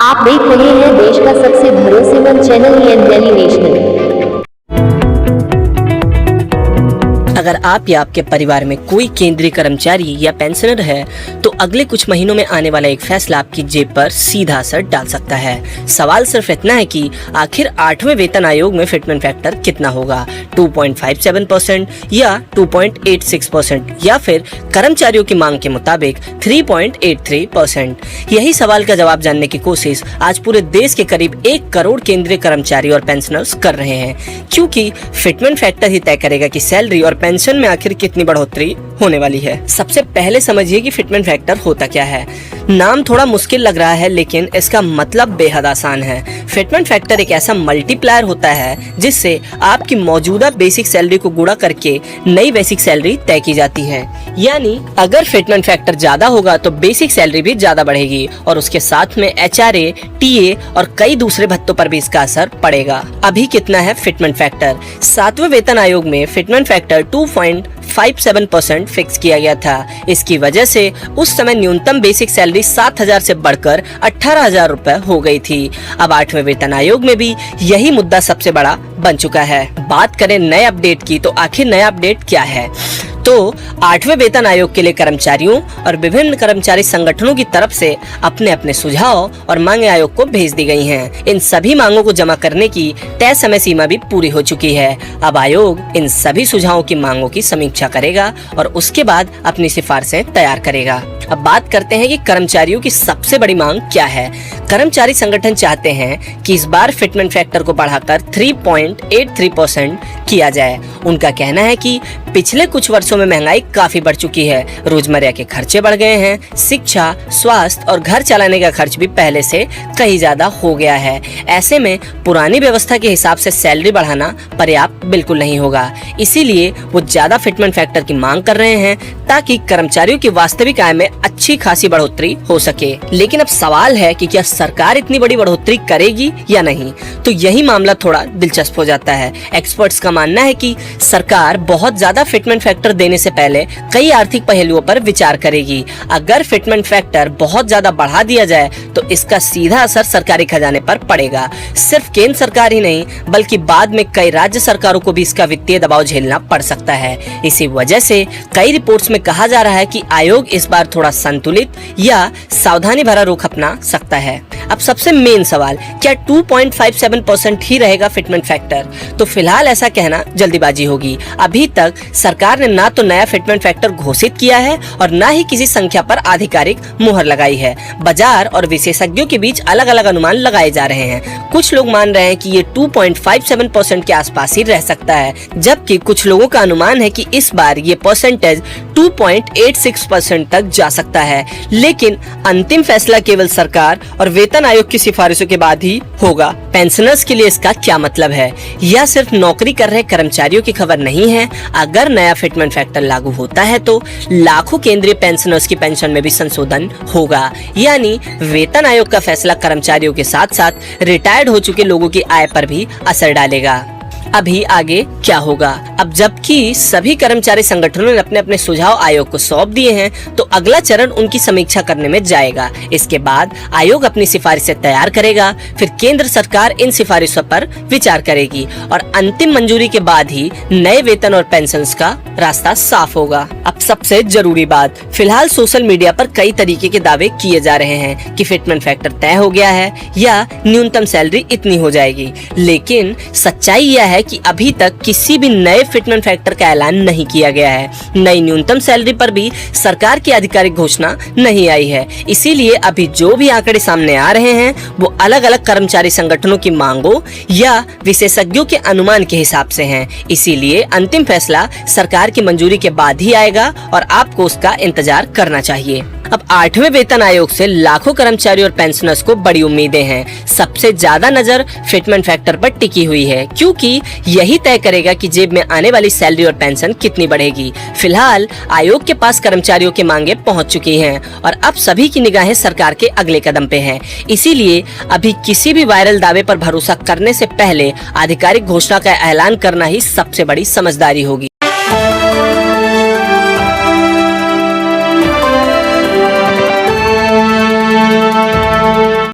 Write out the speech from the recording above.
आप देख रहे हैं देश का सबसे भरोसेमंद चैनल दिल्ली नेशनल। अगर आप या आपके परिवार में कोई केंद्रीय कर्मचारी या पेंशनर है तो अगले कुछ महीनों में आने वाला एक फैसला आपकी जेब पर सीधा असर डाल सकता है। सवाल सिर्फ इतना है कि आखिर 8वें वेतन आयोग में फिटमेंट फैक्टर कितना होगा, 2.57% या 2.86% या फिर कर्मचारियों की मांग के मुताबिक 3.83%। यही सवाल का जवाब जानने की कोशिश आज पूरे देश के करीब 1 करोड़ केंद्रीय कर्मचारी और पेंशनर्स कर रहे हैं, क्योंकि फिटमेंट फैक्टर ही तय करेगा कि सैलरी और पेंशन में आखिर कितनी बढ़ोतरी होने वाली है। सबसे पहले समझिए कि फिटमेंट फैक्टर होता क्या है। नाम थोड़ा मुश्किल लग रहा है, लेकिन इसका मतलब बेहद आसान है। फिटमेंट फैक्टर एक ऐसा मल्टीप्लायर होता है जिससे आपकी मौजूदा बेसिक सैलरी को गुणा करके नई बेसिक सैलरी तय की जाती है। यानी अगर फिटमेंट फैक्टर ज्यादा होगा तो बेसिक सैलरी भी ज्यादा बढ़ेगी और उसके साथ में HRA, TA और कई दूसरे भत्तों पर भी इसका असर पड़ेगा। अभी कितना है फिटमेंट फैक्टर? 7वें वेतन आयोग में फिटमेंट फैक्टर 2.57% फिक्स किया गया था। इसकी वजह से उस समय न्यूनतम बेसिक सैलरी 7,000 से बढ़कर 18,000 रुपए हो गई थी। अब 8वें वेतन आयोग में भी यही मुद्दा सबसे बड़ा बन चुका है। बात करें नए अपडेट की, तो आखिर नया अपडेट क्या है? तो 8वें वेतन आयोग के लिए कर्मचारियों और विभिन्न कर्मचारी संगठनों की तरफ से अपने अपने सुझाव और मांगे आयोग को भेज दी गई हैं। इन सभी मांगों को जमा करने की तय समय सीमा भी पूरी हो चुकी है। अब आयोग इन सभी सुझावों की मांगों की समीक्षा करेगा और उसके बाद अपनी सिफारिशें तैयार करेगा। अब बात करते हैं कि कर्मचारियों की सबसे बड़ी मांग क्या है। कर्मचारी संगठन चाहते हैं कि इस बार फिटमेंट फैक्टर को बढ़ाकर 3.83% किया जाए। उनका कहना है कि पिछले कुछ वर्षों में महंगाई काफी बढ़ चुकी है, रोजमर्रा के खर्चे बढ़ गए हैं, शिक्षा, स्वास्थ्य और घर चलाने का खर्च भी पहले से कहीं ज्यादा हो गया है। ऐसे में पुरानी व्यवस्था के हिसाब से सैलरी बढ़ाना पर्याप्त बिल्कुल नहीं होगा। इसीलिए वो ज्यादा फिटमेंट फैक्टर की मांग कर रहे हैं ताकि कर्मचारियों की वास्तविक आय में अच्छी खासी बढ़ोतरी हो सके। लेकिन अब सवाल है कि क्या सरकार इतनी बड़ी बढ़ोतरी करेगी या नहीं? तो यही मामला थोड़ा दिलचस्प हो जाता है। एक्सपर्ट्स का मानना है कि सरकार बहुत ज्यादा फिटमेंट फैक्टर देने से पहले कई आर्थिक पहलुओं पर विचार करेगी। अगर फिटमेंट फैक्टर बहुत ज्यादा बढ़ा दिया जाए तो इसका सीधा असर सरकारी खजाने पर पड़ेगा। सिर्फ केंद्र सरकार ही नहीं, बल्कि बाद में कई राज्य सरकारों को भी इसका वित्तीय दबाव झेलना पड़ सकता है। इसी वजह से कई रिपोर्ट्स में कहा जा रहा है कि आयोग इस बार थोड़ा संतुलित या सावधानी भरा रुख अपना सकता है। अब सबसे मेन सवाल, क्या 2.57% ही रहेगा फिटमेंट फैक्टर? तो फिलहाल ऐसा कहना जल्दीबाजी होगी। अभी तक सरकार ने ना तो नया फिटमेंट फैक्टर घोषित किया है और ना ही किसी संख्या पर आधिकारिक मुहर लगाई है। बाजार और विशेषज्ञों के बीच अलग अलग अनुमान लगाए जा रहे हैं। कुछ लोग मान रहे हैं कि ये 2.57% के आसपास ही रह सकता है, जबकि कुछ लोगों का अनुमान है कि इस बार ये परसेंटेज 2.86% तक जा सकता है। लेकिन अंतिम फैसला केवल सरकार और वेतन आयोग की सिफारिशों के बाद ही होगा। पेंशनर्स के लिए इसका क्या मतलब है? यह सिर्फ नौकरी कर रहे कर्मचारियों की खबर नहीं है। अगर नया फिटमेंट फैक्टर लागू होता है तो लाखों केंद्रीय पेंशनर्स की पेंशन में भी संशोधन होगा। यानी वेतन आयोग का फैसला कर्मचारियों के साथ साथ रिटायर्ड हो चुके लोगों की आय पर भी असर डालेगा। अभी आगे क्या होगा? अब जबकि सभी कर्मचारी संगठनों ने अपने अपने सुझाव आयोग को सौंप दिए हैं, तो अगला चरण उनकी समीक्षा करने में जाएगा। इसके बाद आयोग अपनी सिफारिशें तैयार करेगा, फिर केंद्र सरकार इन सिफारिशों पर विचार करेगी और अंतिम मंजूरी के बाद ही नए वेतन और पेंशन्स का रास्ता साफ होगा। अब सबसे जरूरी बात, फिलहाल सोशल मीडिया पर कई तरीके के दावे किए जा रहे हैं कि फिटमेंट फैक्टर तय हो गया है या न्यूनतम सैलरी इतनी हो जाएगी। लेकिन सच्चाई यह है कि अभी तक किसी भी नए फिटमेंट फैक्टर का ऐलान नहीं किया गया है। नई न्यूनतम सैलरी पर भी सरकार की आधिकारिक घोषणा नहीं आई है। इसीलिए अभी जो भी आंकड़े सामने आ रहे हैं वो अलग अलग कर्मचारी संगठनों की मांगों या विशेषज्ञों के अनुमान के हिसाब से हैं। इसीलिए अंतिम फैसला सरकार की मंजूरी के बाद ही आएगा और आपको उसका इंतजार करना चाहिए। अब 8वें वेतन आयोग से लाखों कर्मचारी और पेंशनर्स को बड़ी उम्मीदें हैं। सबसे ज्यादा नजर फिटमेंट फैक्टर पर टिकी हुई है, क्योंकि यही तय करेगा कि जेब में आने वाली सैलरी और पेंशन कितनी बढ़ेगी। फिलहाल आयोग के पास कर्मचारियों की मांगे पहुंच चुकी हैं और अब सभी की निगाहें सरकार के अगले कदम पे हैं। इसीलिए अभी किसी भी वायरल दावे पर भरोसा करने से पहले आधिकारिक घोषणा का ऐलान करना ही सबसे बड़ी समझदारी होगी।